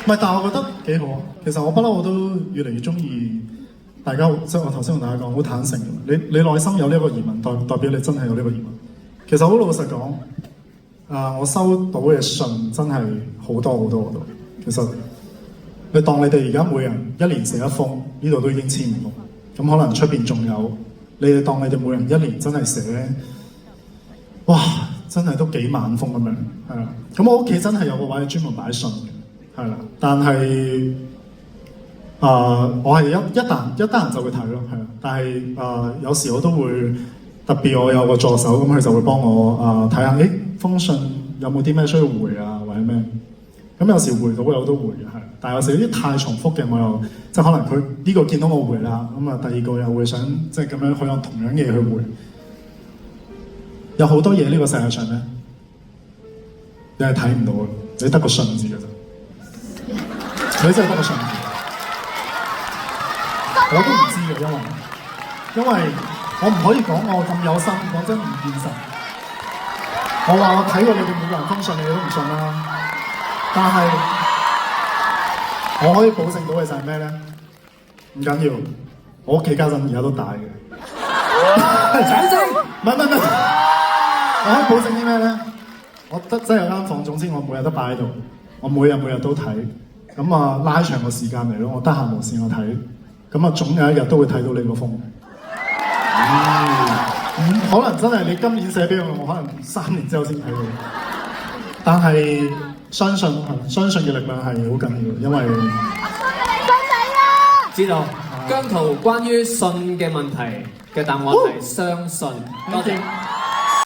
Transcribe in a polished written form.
唔係，但係我覺得幾好啊。其實我不嬲我都越嚟越中意大家，即係我頭先同大家講好坦誠嘅。你內心有呢一個疑問，代表你真係有呢個疑問。其實好老實講，我收到嘅信真係好多好多好多。其實你當你哋而家每人一年寫一封，呢度都已經千五封，咁可能出邊仲有。你哋當你哋每人一年真係寫，哇！真係都幾萬封咁樣，係啦。咁我屋企真係有個位專門擺信嘅，係啦。但係我係一得閒就會睇咯，係啦。但係有時我都會特別，我有個助手咁，佢就會幫我睇下，封信有冇啲咩需要回啊，或者咩？咁有時回到我都回嘅，係。但係有時有啲太重複嘅，我又即係可能佢呢個見到我回啦，咁啊第二個又會想即係咁樣，佢用同樣嘅嘢去回。有好多嘢呢個世界上咧，你係睇唔到嘅，你得個信字嘅啫。你真係得個信字，我都唔知嘅，因為我唔可以講我咁有心，講真唔現實。我話我睇過你哋每個人封信，你都唔信啦。但係我可以保證到嘅就係咩咧？唔緊要，我屋企家陣而家都大嘅。掌聲！唔係。我可以保證啲咩咧？我真係有間房，總之我每日都擺喺度，我每日都睇，咁拉長個時間嚟咯。我得閒無事我睇，咁總有一日都會睇到你個封。可能真係你今年寫俾我，我可能3年之後先睇到。但係相信嘅力量係好緊要，因為知道姜濤關於信嘅問題嘅答案係相信。多謝。